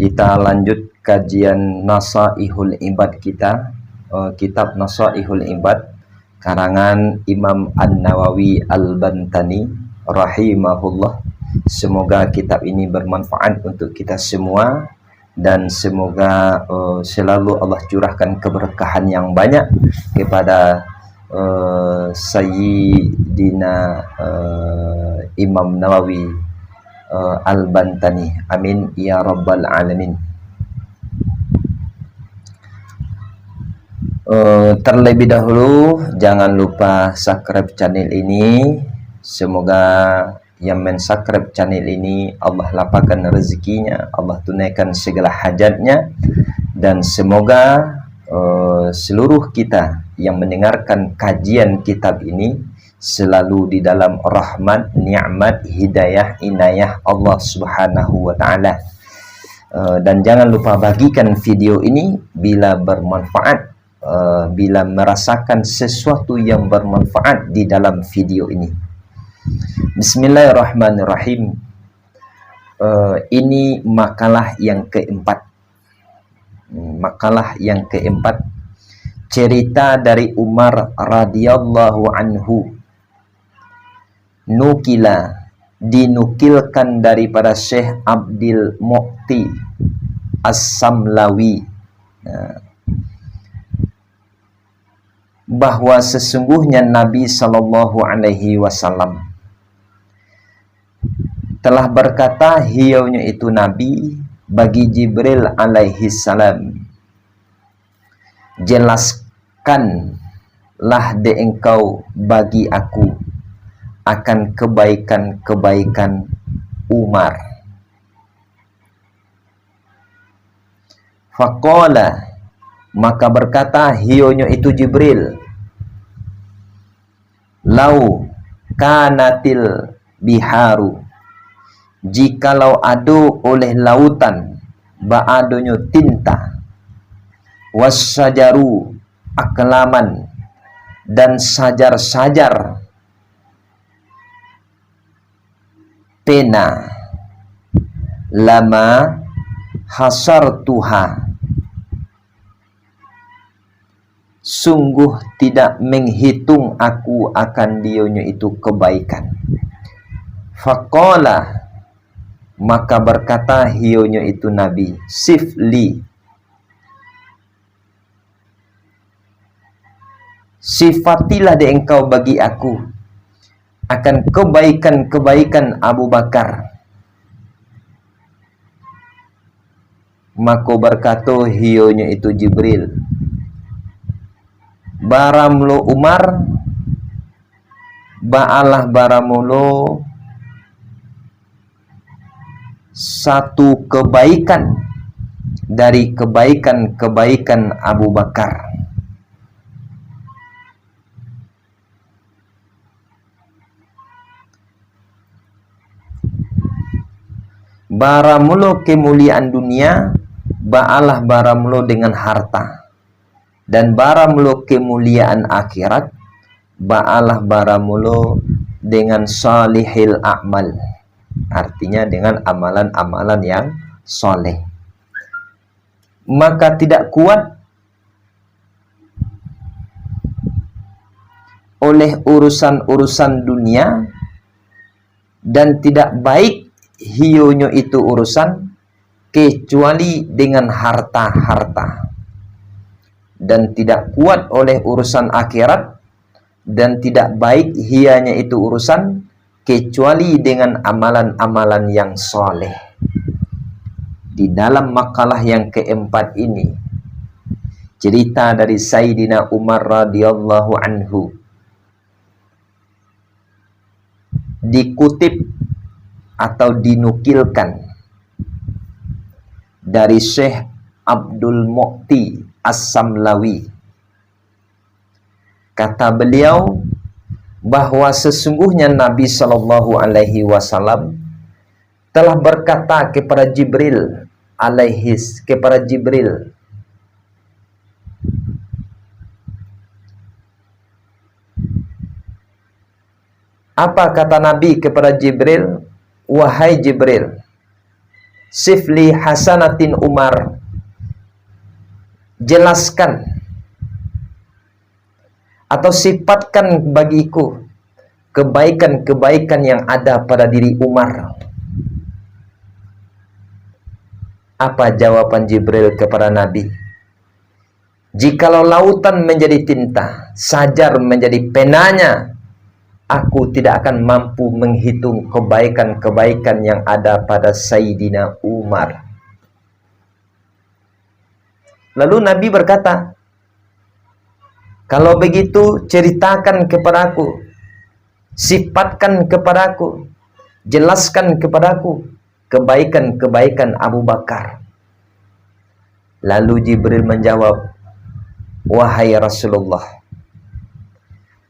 Kita lanjut kajian Nasaihul Ibad kita, kitab Nasaihul Ibad karangan Imam An-Nawawi Al-Bantani rahimahullah. Semoga kitab ini bermanfaat untuk kita semua dan semoga selalu Allah curahkan keberkahan yang banyak kepada Sayyidina Imam Nawawi Al-Bantani. Amin ya rabbal alamin. Terlebih dahulu jangan lupa subscribe channel ini. Semoga yang mensubscribe channel ini Allah lapangkan rezekinya, Allah tunaikan segala hajatnya, dan semoga seluruh kita yang mendengarkan kajian kitab ini selalu di dalam rahmat, nikmat, hidayah, inayah Allah Subhanahu wa taala. Dan jangan lupa bagikan video ini bila bermanfaat, bila merasakan sesuatu yang bermanfaat di dalam video ini. Bismillahirrahmanirrahim. Ini makalah yang keempat. Makalah yang keempat, cerita dari Umar radhiyallahu anhu. Nukila, dinukilkan daripada Syekh Abdul Mu'ti As-Samlawi, bahwa sesungguhnya Nabi sallallahu alaihi wasallam telah berkata, hiaunya itu Nabi bagi Jibril alaihi salam, jelaskanlah de engkau bagi aku akan kebaikan-kebaikan Umar. Faqala, maka berkata hionya itu Jibril, lau kanatil biharu, jikalau ado oleh lautan ba'adonyo tinta, wassajaru aklaman, dan sajar-sajar pena, lama hasartuha, sungguh tidak menghitung aku akan dionya itu kebaikan. Faqala, maka berkata hionya itu Nabi, sifli, sifatilah de engkau bagi aku akan kebaikan-kebaikan Abu Bakar. Maka berkata hionya itu Jibril, baramlo Umar, ba'alah baramulo satu kebaikan dari kebaikan-kebaikan Abu Bakar. Baramulo kemuliaan dunia, ba'alah baramulo dengan harta, dan baramulo kemuliaan akhirat, ba'alah baramulo dengan salihil a'mal, artinya dengan amalan-amalan yang soleh. Maka tidak kuat oleh urusan-urusan dunia, dan tidak baik hionya itu urusan kecuali dengan harta-harta, dan tidak kuat oleh urusan akhirat, dan tidak baik hianya itu urusan kecuali dengan amalan-amalan yang soleh. Di dalam makalah yang keempat ini, cerita dari Sayyidina Umar radhiyallahu anhu dikutip atau dinukilkan dari Syekh Abdul Mu'ti As-Samlawi. Kata beliau bahwa sesungguhnya Nabi sallallahu alaihi wasallam telah berkata kepada Jibril apa kata Nabi kepada Jibril? Wahai Jibril, sifli hasanatin Umar, jelaskan atau sifatkan bagiku kebaikan-kebaikan yang ada pada diri Umar. Apa jawaban Jibril kepada Nabi? Jikalau lautan menjadi tinta, sajar menjadi penanya, aku tidak akan mampu menghitung kebaikan-kebaikan yang ada pada Sayyidina Umar. Lalu Nabi berkata, kalau begitu ceritakan kepadaku, sifatkan kepadaku, jelaskan kepadaku kebaikan-kebaikan Abu Bakar. Lalu Jibril menjawab, wahai Rasulullah,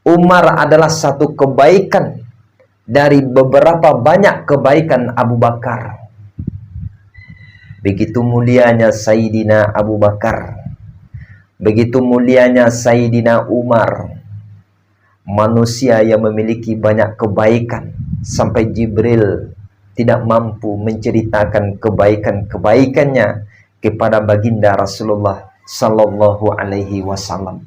Umar adalah satu kebaikan dari beberapa banyak kebaikan Abu Bakar. Begitu mulianya Sayyidina Abu Bakar, begitu mulianya Sayyidina Umar, manusia yang memiliki banyak kebaikan, sampai Jibril tidak mampu menceritakan kebaikan-kebaikannya kepada baginda Rasulullah Sallallahu Alaihi Wasallam.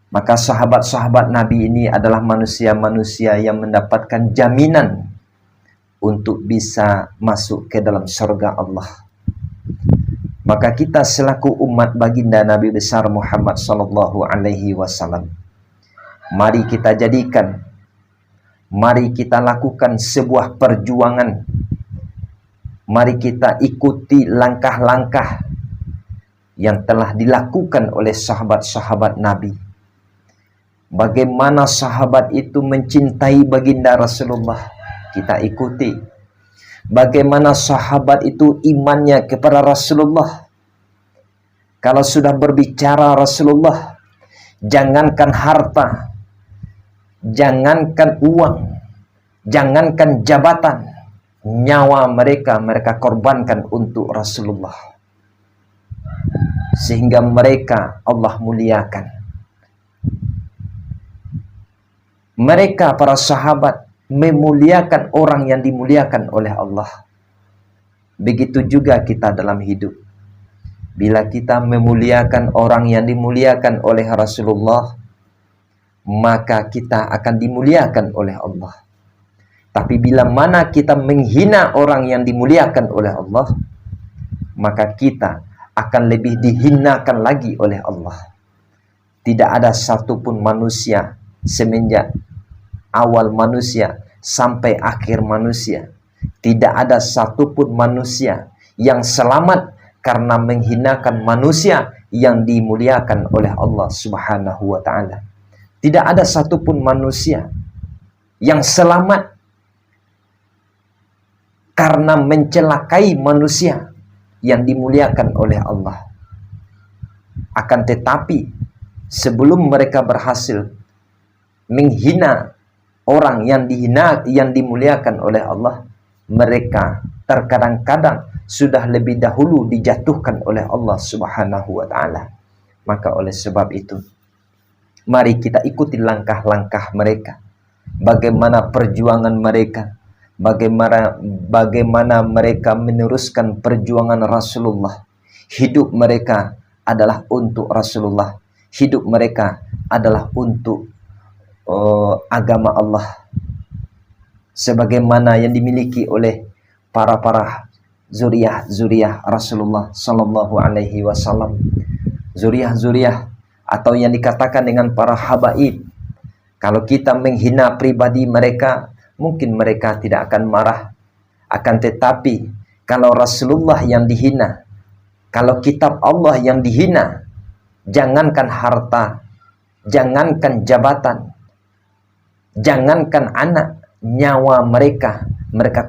Maka sahabat-sahabat Nabi ini adalah manusia-manusia yang mendapatkan jaminan untuk bisa masuk ke dalam surga Allah. Maka kita selaku umat baginda Nabi besar Muhammad Sallallahu Alaihi Wasallam, mari kita jadikan, mari kita lakukan sebuah perjuangan. Mari kita ikuti langkah-langkah yang telah dilakukan oleh sahabat-sahabat Nabi. Bagaimana sahabat itu mencintai baginda Rasulullah, kita ikuti. Bagaimana sahabat itu imannya kepada Rasulullah. Kalau sudah berbicara Rasulullah, jangankan harta, jangankan uang, jangankan jabatan, nyawa mereka korbankan untuk Rasulullah. Sehingga mereka Allah muliakan. Mereka para sahabat memuliakan orang yang dimuliakan oleh Allah. Begitu juga kita dalam hidup. Bila kita memuliakan orang yang dimuliakan oleh Rasulullah, maka kita akan dimuliakan oleh Allah. Tapi bila mana kita menghina orang yang dimuliakan oleh Allah, maka kita akan lebih dihinakan lagi oleh Allah. Tidak ada satupun manusia semenjak awal manusia sampai akhir manusia, tidak ada satupun manusia yang selamat karena menghinakan manusia yang dimuliakan oleh Allah Subhanahu wa ta'ala. Tidak ada satupun manusia yang selamat karena mencelakai manusia yang dimuliakan oleh Allah. Akan tetapi sebelum mereka berhasil menghina orang yang dimuliakan oleh Allah, mereka terkadang-kadang sudah lebih dahulu dijatuhkan oleh Allah Subhanahu wa ta'ala. Maka oleh sebab itu, mari kita ikuti langkah-langkah mereka. Bagaimana perjuangan mereka, bagaimana mereka meneruskan perjuangan Rasulullah. Hidup mereka adalah untuk Rasulullah. Hidup mereka adalah untuk agama Allah. Sebagaimana yang dimiliki oleh para zuriyah Rasulullah Sallallahu Alaihi Wasallam. Zuriyah atau yang dikatakan dengan para habaib. Kalau kita menghina pribadi mereka, mungkin mereka tidak akan marah. Akan tetapi kalau Rasulullah yang dihina, kalau kitab Allah yang dihina, jangankan harta, jangankan jabatan, jangankan anak, nyawa mereka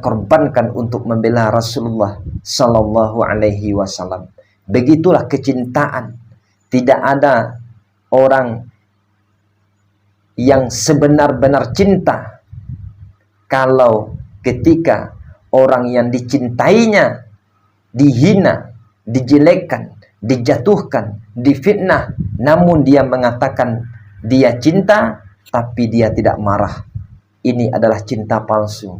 korbankan untuk membela Rasulullah Sallallahu Alaihi Wasallam. Begitulah kecintaan. Tidak ada orang yang sebenar-benar cinta kalau ketika orang yang dicintainya dihina, dijelekkan, dijatuhkan, difitnah, namun dia mengatakan dia cinta, tapi dia tidak marah. Ini adalah cinta palsu.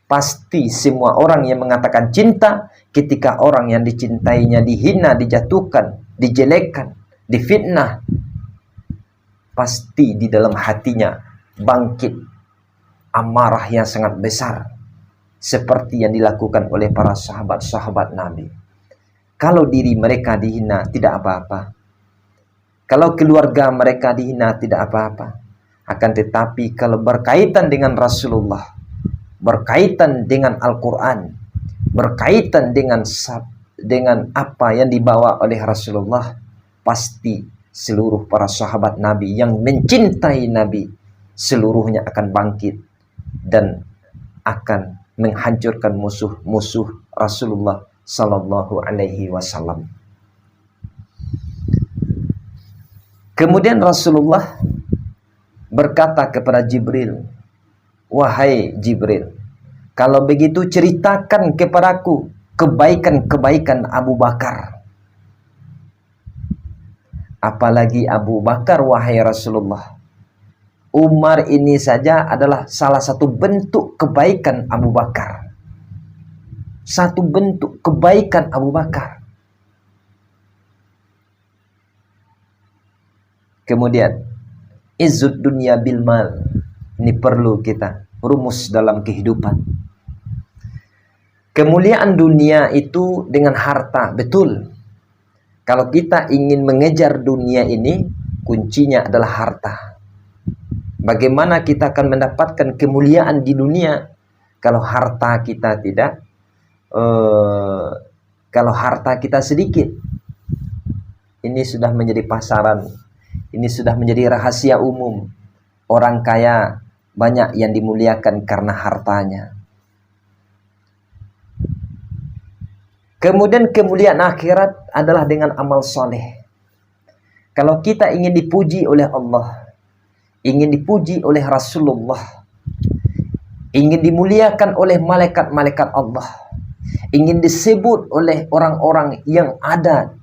Pasti semua orang yang mengatakan cinta, ketika orang yang dicintainya dihina, dijatuhkan, dijelekkan, difitnah, pasti di dalam hatinya bangkit amarah yang sangat besar, seperti yang dilakukan oleh para sahabat-sahabat Nabi. Kalau diri mereka dihina, tidak apa-apa. Kalau keluarga mereka dihina, tidak apa-apa. Akan tetapi kalau berkaitan dengan Rasulullah, berkaitan dengan Al-Quran, berkaitan dengan apa yang dibawa oleh Rasulullah, pasti seluruh para sahabat Nabi yang mencintai Nabi, seluruhnya akan bangkit dan akan menghancurkan musuh-musuh Rasulullah Sallallahu Alaihi Wasallam. Kemudian Rasulullah berkata kepada Jibril, "Wahai Jibril, kalau begitu ceritakan kepadaku kebaikan-kebaikan Abu Bakar." Apalagi Abu Bakar, wahai Rasulullah. Umar ini saja adalah salah satu bentuk kebaikan Abu Bakar. Satu bentuk kebaikan Abu Bakar. Kemudian, izzud dunya bil mal. Ini perlu kita rumus dalam kehidupan. Kemuliaan dunia itu dengan harta, betul. Kalau kita ingin mengejar dunia ini, kuncinya adalah harta. Bagaimana kita akan mendapatkan kemuliaan di dunia kalau harta kita tidak, kalau harta kita sedikit? Ini sudah menjadi pasaran, ini sudah menjadi rahasia umum. Orang kaya banyak yang dimuliakan karena hartanya. Kemudian kemuliaan akhirat adalah dengan amal soleh. Kalau kita ingin dipuji oleh Allah, ingin dipuji oleh Rasulullah, ingin dimuliakan oleh malaikat-malaikat Allah, ingin disebut oleh orang-orang yang ada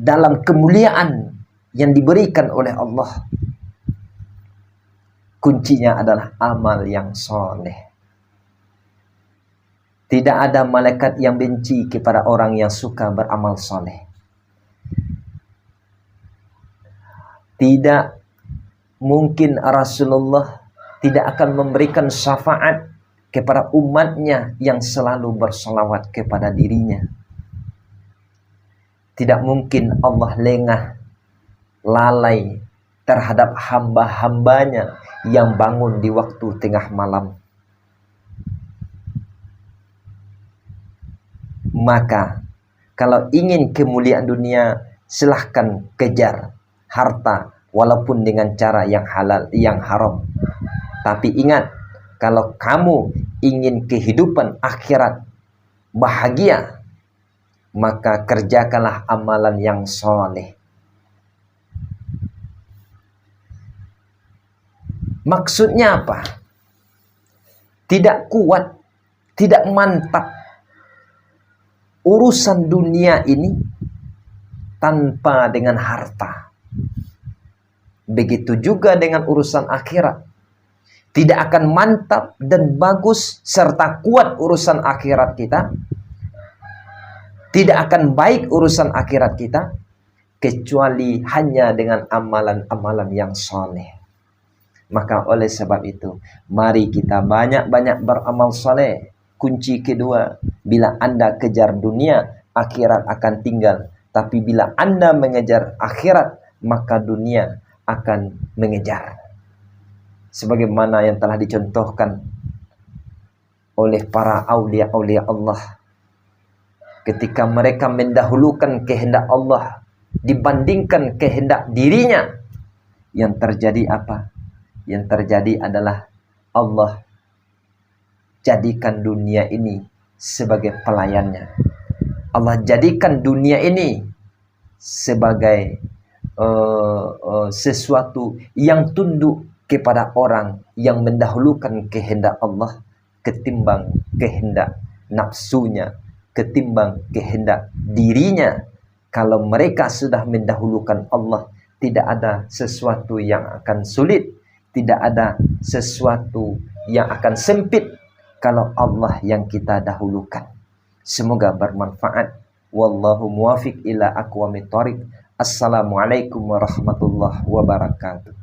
dalam kemuliaan yang diberikan oleh Allah, kuncinya adalah amal yang soleh. Tidak ada malaikat yang benci kepada orang yang suka beramal soleh. Tidak mungkin Rasulullah tidak akan memberikan syafaat kepada umatnya yang selalu bersolawat kepada dirinya. Tidak mungkin Allah lengah, lalai terhadap hamba-hambanya yang bangun di waktu tengah malam. Maka kalau ingin kemuliaan dunia, silahkan kejar harta walaupun dengan cara yang halal, yang haram. Tapi ingat, kalau kamu ingin kehidupan akhirat bahagia, maka kerjakanlah amalan yang soleh. Maksudnya apa? Tidak kuat, tidak mantap urusan dunia ini tanpa dengan harta. Begitu juga dengan urusan akhirat. Tidak akan mantap dan bagus serta kuat urusan akhirat kita, tidak akan baik urusan akhirat kita, kecuali hanya dengan amalan-amalan yang soleh. Maka oleh sebab itu, mari kita banyak-banyak beramal soleh. Kunci kedua, bila Anda kejar dunia, akhirat akan tinggal. Tapi bila Anda mengejar akhirat, maka dunia akan mengejar. Sebagaimana yang telah dicontohkan oleh para aulia-aulia Allah. Ketika mereka mendahulukan kehendak Allah dibandingkan kehendak dirinya, yang terjadi apa? Yang terjadi adalah Allah jadikan dunia ini sebagai pelayannya. Allah jadikan dunia ini sebagai sesuatu yang tunduk kepada orang yang mendahulukan kehendak Allah ketimbang kehendak nafsunya, ketimbang kehendak dirinya. Kalau mereka sudah mendahulukan Allah, tidak ada sesuatu yang akan sulit, tidak ada sesuatu yang akan sempit kalau Allah yang kita dahulukan. Semoga bermanfaat. Wallahu muwafiq ila aqwamit thoriq. Assalamualaikum warahmatullahi wabarakatuh.